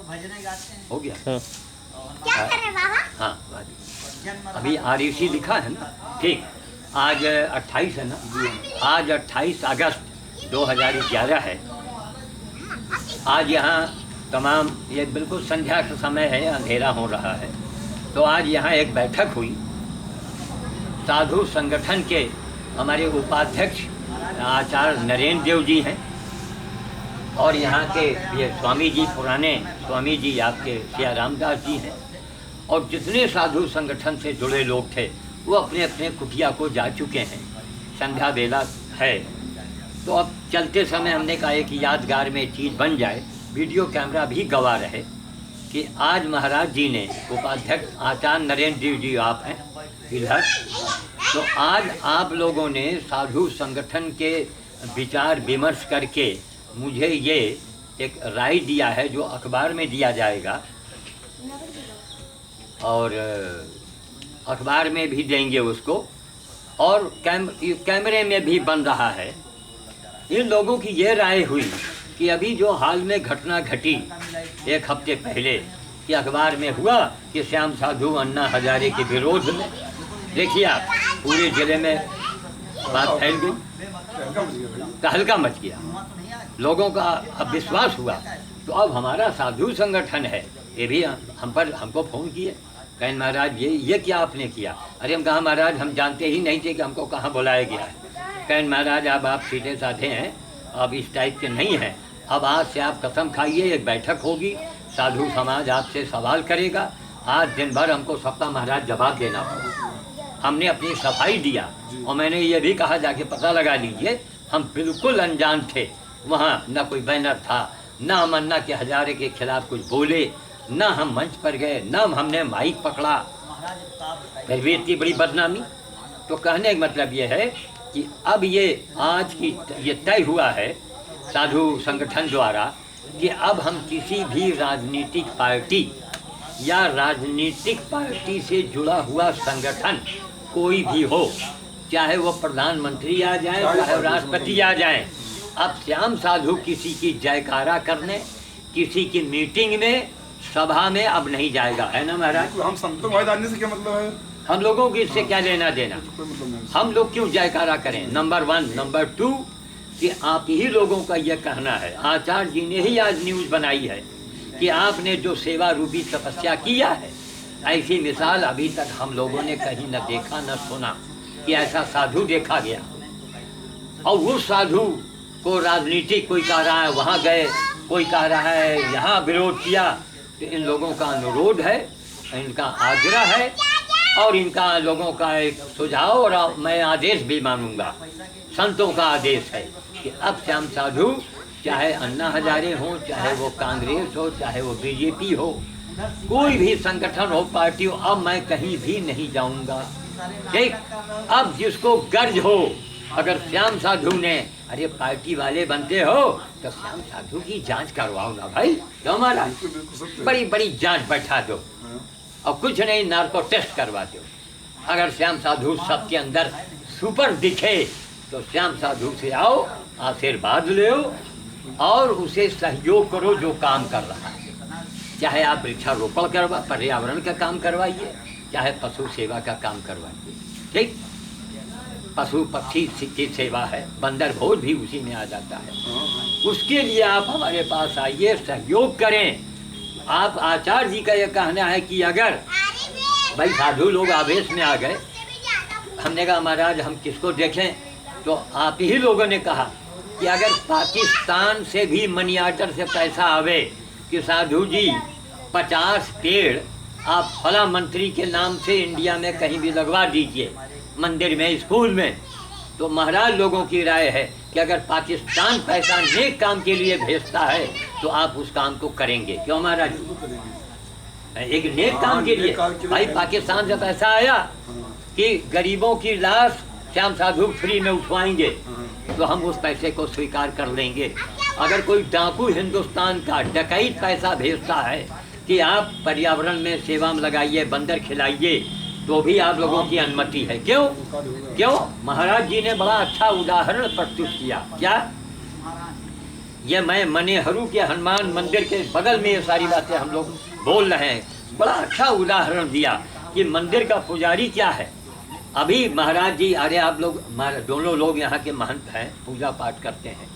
हो गया। हाँ। क्या कर रहे बाबा? हाँ अभी REC लिखा है ना, ठीक। आज 28 है ना, आज 28 अगस्त 2011 है। आज यहाँ तमाम, ये बिल्कुल संध्या का समय है, अंधेरा हो रहा है। तो आज यहाँ एक बैठक हुई। साधु संगठन के हमारे उपाध्यक्ष आचार्य नरेंद्र देव जी हैं, और यहाँ के ये स्वामी जी, पुराने स्वामी जी आपके सिया रामदास जी हैं, और जितने साधु संगठन से जुड़े लोग थे वो अपने अपने कुटिया को जा चुके हैं। संध्या बेला है, तो अब चलते समय हमने कहा एक यादगार में चीज़ बन जाए, वीडियो कैमरा भी गवाह रहे कि आज महाराज जी ने, उपाध्यक्ष आचार्य नरेंद्र देव जी आप हैं इधर, तो आज आप लोगों ने साधु संगठन के विचार विमर्श करके मुझे ये एक राय दिया है जो अखबार में दिया जाएगा, और अखबार में भी देंगे उसको, और कैमरे में भी बन रहा है। इन लोगों की ये राय हुई कि अभी जो हाल में घटना घटी एक हफ्ते पहले कि अखबार में हुआ कि श्याम साधु अन्ना हजारे के विरोध में, देखिए आप पूरे जिले में बात फैल गई, तहलका मच गया, लोगों का अब विश्वास हुआ। तो अब हमारा साधु संगठन है, ये भी हमको फ़ोन किए, कहें महाराज ये क्या आपने किया? अरे हम कहा महाराज हम जानते ही नहीं थे कि हमको कहाँ बुलाया गया है। कहें महाराज अब आप सीधे साधे हैं, अब इस टाइप के नहीं हैं, अब आज से आप कसम खाइए, एक बैठक होगी, साधु समाज आपसे सवाल करेगा, आज दिन भर हमको सबका महाराज जवाब देना पड़ा। हमने अपनी सफाई दिया, और मैंने ये भी कहा जाके पता लगा लीजिए, हम बिल्कुल अनजान थे, वहाँ न कोई बैनर था, न हम अन्ना के हजारे के खिलाफ कुछ बोले, न हम मंच पर गए, न हमने माइक पकड़ा, फिर भी इतनी बड़ी बदनामी। तो कहने का मतलब ये है कि अब ये आज की ये तय हुआ है साधु संगठन द्वारा कि अब हम किसी भी राजनीतिक पार्टी या राजनीतिक पार्टी से जुड़ा हुआ संगठन कोई भी हो, चाहे वो प्रधानमंत्री आ जाए, चाहे राष्ट्रपति आ जाए, अब श्याम साधु किसी की जयकारा करने, किसी की मीटिंग में, सभा में अब नहीं जाएगा, है ना महाराज? हम संतों को जानने से क्या मतलब है? हम लोगों को इससे क्या लेना देना? हम लोग क्यों जयकारा करें? नंबर 1, नंबर 2 कि आप ही लोगों का यह कहना है, आचार्य जी ने ही आज न्यूज़ बनाई है कि आपने जो सेवा रूपी तपस्या किया है, ऐसी मिसाल अभी तक हम लोगों ने कहीं न देखा न सुना कि ऐसा साधु देखा गया। और वो साधु को राजनीति कोई कह रहा है वहाँ गए, कोई कह रहा है यहाँ विरोध किया। तो इन लोगों का अनुरोध है, इनका आग्रह है, और इनका लोगों का एक सुझाव और मैं आदेश भी मानूंगा, संतों का आदेश है कि अब श्याम साधु चाहे अन्ना हजारे हो, चाहे वो कांग्रेस हो, चाहे वो बीजेपी हो, कोई भी संगठन हो, पार्टी हो, अब मैं कहीं भी नहीं जाऊंगा। ठीक, अब जिसको गर्ज हो, अगर श्याम साधु ने, अरे पार्टी वाले बनते हो तो श्याम साधु की जांच करवाओ ना भाई, क्यों महाराज? बड़ी बड़ी जांच बैठा दो, और कुछ नहीं, नार्को टेस्ट करवा दो। अगर श्याम साधु सबके अंदर सुपर दिखे तो श्याम साधु से आओ, आशीर्वाद लो और उसे सहयोग करो जो काम कर रहा है। चाहे आप वृक्षारोपण करवा, पर्यावरण का काम करवाइए, चाहे पशु सेवा का काम करवाइए। ठीक, पशु पक्षी की सेवा है, बंदर भोज भी उसी में आ जाता है। उसके लिए आप हमारे पास आइए, सहयोग करें। आप आचार्य जी का यह कहना है कि अगर भाई साधु लोग आवेश में आ गए, हमने कहा महाराज हम किसको देखें? तो आप ही लोगों ने कहा कि अगर पाकिस्तान से भी मनी ऑर्डर से पैसा आवे कि साधु जी 50 पेड़ आप फला मंत्री के नाम से इंडिया में कहीं भी लगवा दीजिए, मंदिर में, स्कूल में, तो महाराज लोगों की राय है कि अगर पाकिस्तान पैसा नेक काम के लिए भेजता है तो आप उस काम को करेंगे। क्यों महाराज? एक नेक काम के लिए। भाई पाकिस्तान से पैसा आया कि गरीबों की लाश श्याम साधु फ्री में उठवाएंगे, तो हम उस पैसे को स्वीकार कर लेंगे। अगर कोई डाकू हिंदुस्तान का डकैत पैसा भेजता है कि आप पर्यावरण में सेवा में लगाइए, बंदर खिलाइए, तो भी आप लोगों की अनुमति है। क्यों? क्यों? महाराज जी ने बड़ा अच्छा उदाहरण प्रस्तुत किया। क्या? ये मैं मनेहरू के हनुमान मंदिर के बगल में ये सारी बातें हम लोग बोल रहे हैं। बड़ा अच्छा उदाहरण दिया कि मंदिर का पुजारी क्या है। अभी महाराज जी, अरे आप लोग दोनों लोग यहाँ के महंत हैं, पूजा पाठ करते हैं,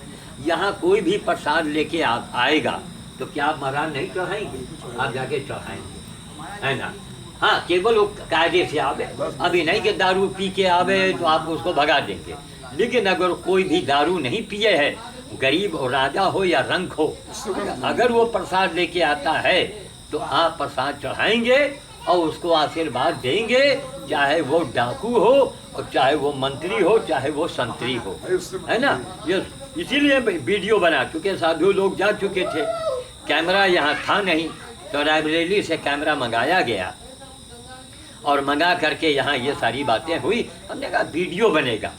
यहाँ कोई भी प्रसाद लेके आएगा तो क्या आप महाराज नहीं चढ़ाएंगे? आप जाके चढ़ाएंगे, है ना। हाँ, केवल वो कायदे से आवे, अभी नहीं कि दारू पी के आवे तो आप उसको भगा देंगे। लेकिन अगर कोई भी दारू नहीं पिए है, गरीब हो, राजा हो या रंक हो, अगर वो प्रसाद लेके आता है तो आप प्रसाद चढ़ाएंगे और उसको आशीर्वाद देंगे, चाहे वो डाकू हो और चाहे वो मंत्री हो, चाहे वो संतरी हो, है ना। ये इसीलिए वीडियो बना चुके, साधु लोग जा चुके थे, कैमरा यहाँ था नहीं, तो रायबरेली से कैमरा मंगाया गया और मंगा करके यहाँ ये सारी बातें हुई। हमने कहा वीडियो बनेगा।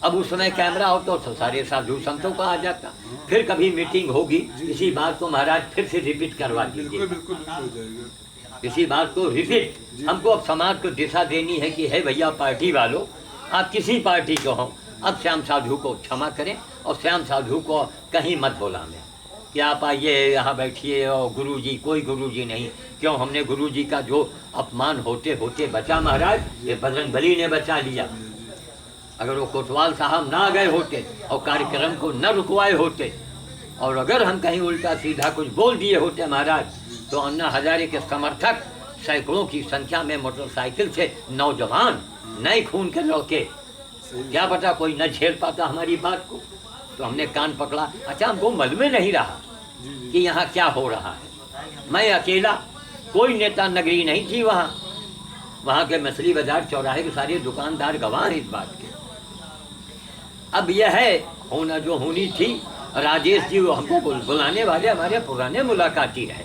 अब उस समय कैमरा हो तो सारे साधु संतों का आ जाता। फिर कभी मीटिंग होगी, इसी बात को महाराज फिर से रिपीट करवा दीजिए, इसी बात को रिपीट। हमको अब समाज को दिशा देनी है कि है भैया पार्टी वालों, आप किसी पार्टी को हो, अब श्याम साधु को क्षमा करें और श्याम साधु को कहीं मत बुलाएं कि आप आइए यहाँ बैठिए और गुरुजी, कोई गुरुजी नहीं। क्यों? हमने गुरुजी का जो अपमान होते होते बचा महाराज, ये बजरंगबली ने बचा लिया। अगर वो कोतवाल साहब ना गए होते और कार्यक्रम को न रुकवाए होते और अगर हम कहीं उल्टा सीधा कुछ बोल दिए होते महाराज, तो अन्ना हजारे के समर्थक सैकड़ों की संख्या में मोटरसाइकिल से नौजवान नए खून के लौके, क्या पता कोई न झेल पाता हमारी बात को। तो हमने कान पकड़ा। अच्छा, हमको मालूम नहीं रहा कि यहाँ क्या हो रहा है। मैं अकेला, कोई नेता नगरी नहीं थी वहाँ के मछली बाजार चौराहे के सारे दुकानदार गवाह हैं इस बात के। अब यह है होना जो होनी थी। राजेश जी वो हमको बुलाने वाले हमारे पुराने मुलाकाती रहे।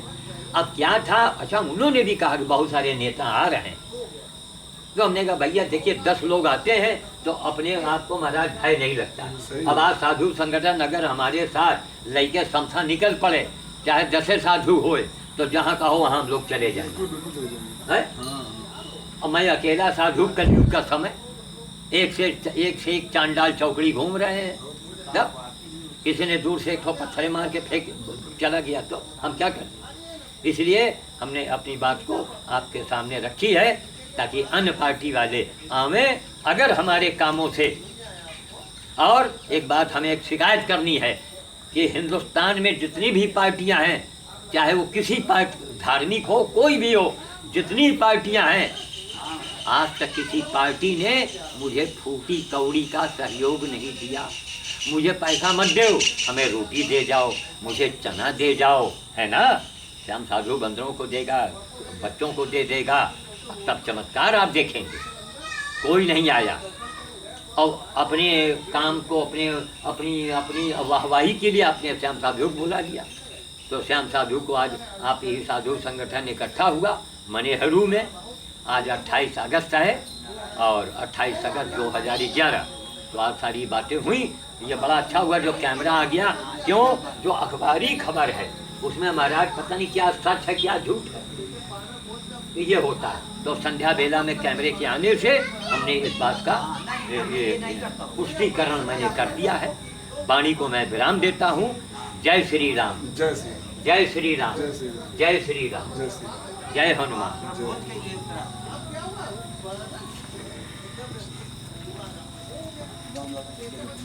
अब क्या था, अच्छा उन्होंने भी कहा कि बहुत सारे नेता आ रहे हैं, तो हमने कहा भैया देखिए 10 लोग आते हैं तो अपने आप को महाराज भय नहीं लगता। अब आज साधु संगठन अगर हमारे साथ लेके समसा निकल पड़े, चाहे 10 साधु होए, तो जहाँ कहो वहाँ हम लोग चले जाएंगे। और मैं अकेला साधु, कलयुग का समय, एक से एक चांडाल चौकड़ी घूम रहे हैं। तब किसी ने दूर से एक तो पत्थर मार के फेंक चला गया तो हम क्या करें। इसलिए हमने अपनी बात को आपके सामने रखी है ताकि अन्य पार्टी वाले आवें अगर हमारे कामों से। और एक बात हमें एक शिकायत करनी है कि हिंदुस्तान में जितनी भी पार्टियां हैं, चाहे वो किसी पार्टी धार्मिक हो, कोई भी हो, जितनी पार्टियां हैं, आज तक किसी पार्टी ने मुझे फूटी कौड़ी का सहयोग नहीं दिया। मुझे पैसा मत दो, हमें रोटी दे जाओ, मुझे चना दे जाओ, है ना। श्याम साधु बंदरों को देगा, बच्चों को दे देगा, तब चमत्कार आप देखेंगे। कोई नहीं आया और अपने काम को अपनी वाहवाही के लिए अपने श्याम साधु को बुला लिया। तो श्याम साधु को आज आप यही साधु संगठन इकट्ठा हुआ मनेहरू में। आज 28 अगस्त है और 28 अगस्त 2011, तो आज सारी बातें हुई। ये बड़ा अच्छा हुआ जो कैमरा आ गया। क्यों? जो अखबारी खबर है उसमें महाराज पता नहीं क्या सच है क्या झूठ है, ये होता है। तो संध्या बेला में कैमरे के आने से हमने इस बात का पुष्टिकरण मैंने कर दिया है। वाणी को मैं विराम देता हूँ। जय श्री राम, जय श्री जय श्री राम, जय श्री राम, जय हनुमान। राम।